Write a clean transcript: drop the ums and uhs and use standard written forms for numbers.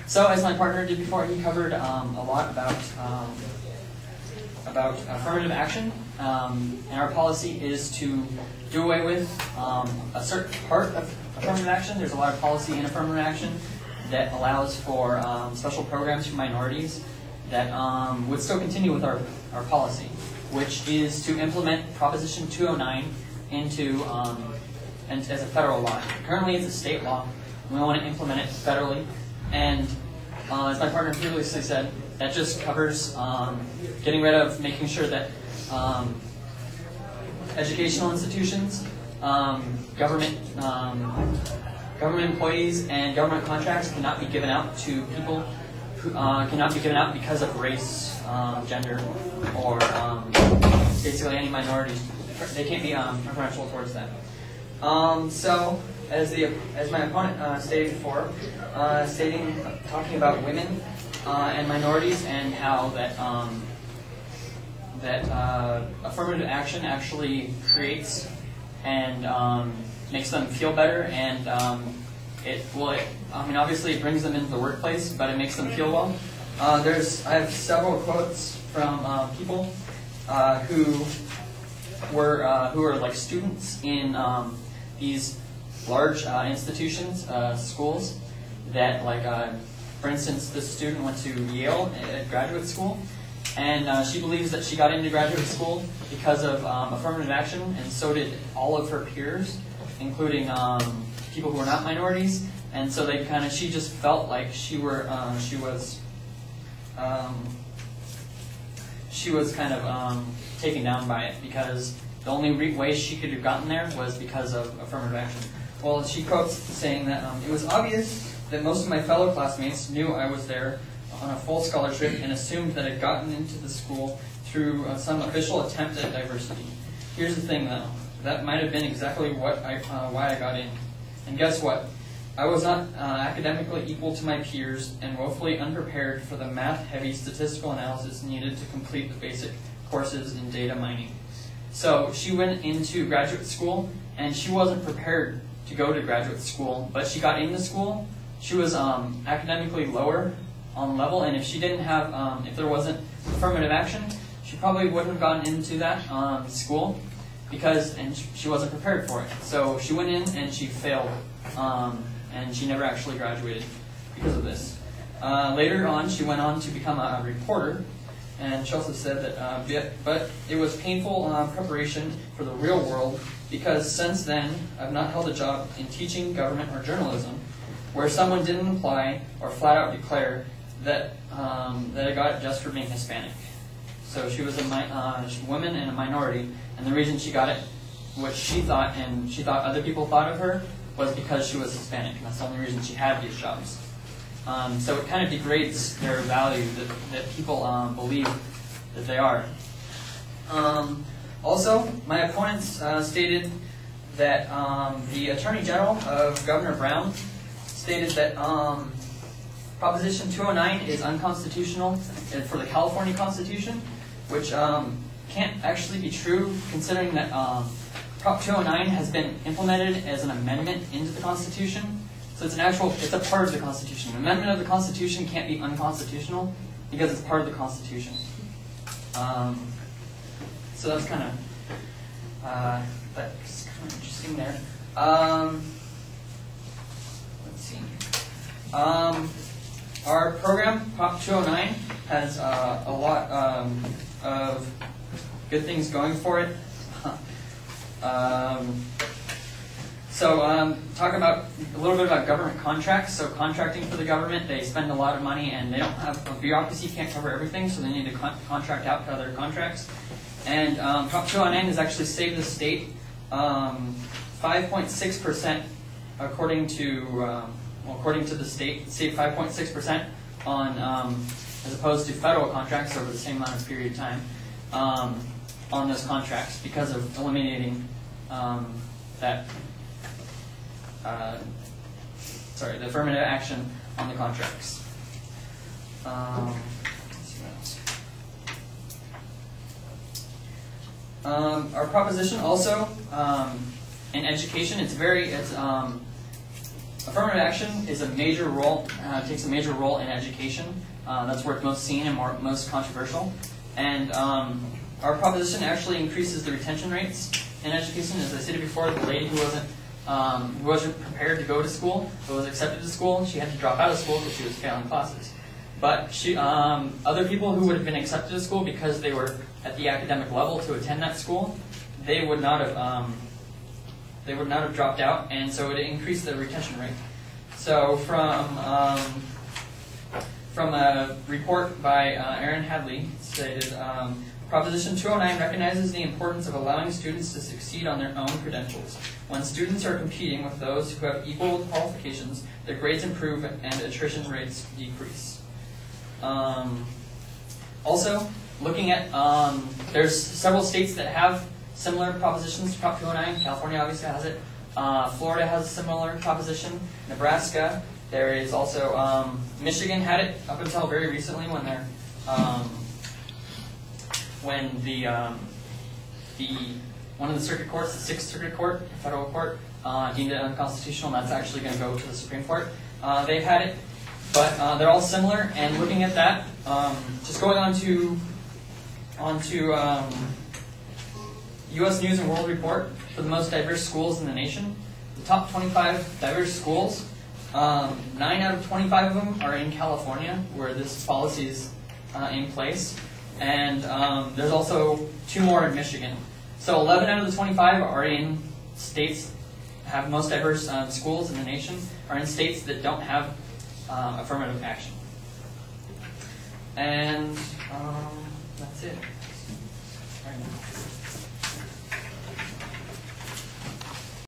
So as my partner did before, he covered a lot about affirmative action, and our policy is to do away with a certain part of affirmative action. There's a lot of policy in affirmative action that allows for special programs for minorities that would still continue with our policy, which is to implement Proposition 209 into as a federal law. Currently it's a state law. We want to implement it federally, and as my partner previously said, that just covers getting rid of making sure that educational institutions, government employees, and government contracts cannot be given out to people who cannot be given out because of race, gender, or basically any minority. They can't be preferential towards that. So, as my opponent stated before, talking about women and minorities and how that affirmative action actually creates and makes them feel better, and obviously it brings them into the workplace, but it makes them feel well. I have several quotes from people who are like students in these large institutions, schools, that for instance, this student went to Yale at graduate school, and she believes that she got into graduate school because of affirmative action, and so did all of her peers, including people who were not minorities. And so she just felt like she was kind of taken down by it, because the only way she could have gotten there was because of affirmative action. Well, she quotes saying that it was obvious that most of my fellow classmates knew I was there on a full scholarship and assumed that I'd gotten into the school through some official attempt at diversity. Here's the thing, though. That might have been exactly why I got in. And guess what? I was not academically equal to my peers and woefully unprepared for the math-heavy statistical analysis needed to complete the basic courses in data mining. So she went into graduate school, and she wasn't prepared to go to graduate school, but she got into school. She was academically lower on level, and if she didn't have, if there wasn't affirmative action, she probably wouldn't have gotten into that school, and she wasn't prepared for it. So she went in and she failed, and she never actually graduated because of this. Later on, she went on to become a reporter, and she also said that, but it was painful preparation for the real world, because since then, I've not held a job in teaching, government, or journalism where someone didn't imply or flat out declare that I got it just for being Hispanic. So she was a woman and a minority, and the reason she got it, what she thought, and she thought other people thought of her, was because she was Hispanic, and that's the only reason she had these jobs. So it kind of degrades their value that people believe that they are. Also, my opponents stated that the Attorney General of Governor Brown stated that Proposition 209 is unconstitutional for the California Constitution, which can't actually be true, considering that Prop 209 has been implemented as an amendment into the Constitution. So it's a part of the Constitution. An amendment of the Constitution can't be unconstitutional because it's part of the Constitution. So that's kind of interesting there. Let's see. Our program, Prop 209, has a lot of good things going for it. Talk about a little bit about government contracts. So contracting for the government, they spend a lot of money, and they don't have a bureaucracy can't cover everything, so they need to contract out to other contracts. And Prop 209 has actually saved the state 5.6%, according to the state, saved 5.6% on as opposed to federal contracts over the same amount of period of time on those contracts, because of eliminating the affirmative action on the contracts. Let's see what else. Our proposition also in education, affirmative action is a major role, takes a major role in education. That's where it's most seen and most controversial. And our proposition actually increases the retention rates in education. As I stated before, the lady who wasn't prepared to go to school, but was accepted to school, she had to drop out of school because she was failing classes. But other people who would have been accepted to school because they were at the academic level to attend that school, they would not have dropped out, and so it increased the retention rate. So from a report by Aaron Hadley, stated, Proposition 209 recognizes the importance of allowing students to succeed on their own credentials. When students are competing with those who have equal qualifications, their grades improve and attrition rates decrease. Also, looking at, there's several states that have similar propositions to Prop 209. California obviously has it. Florida has a similar proposition. Nebraska. There is also, Michigan had it up until very recently when they're, when one of the circuit courts, the Sixth Circuit Court, federal court, deemed it unconstitutional, and that's actually going to go to the Supreme Court. They've had it, but they're all similar. And looking at that, just going on to U.S. News and World Report for the most diverse schools in the nation. The top 25 diverse schools, 9 out of 25 of them are in California, where this policy is in place. And there's also 2 more in Michigan. So 11 out of the 25 are in states have most diverse schools in the nation, are in states that don't have affirmative action. And that's it.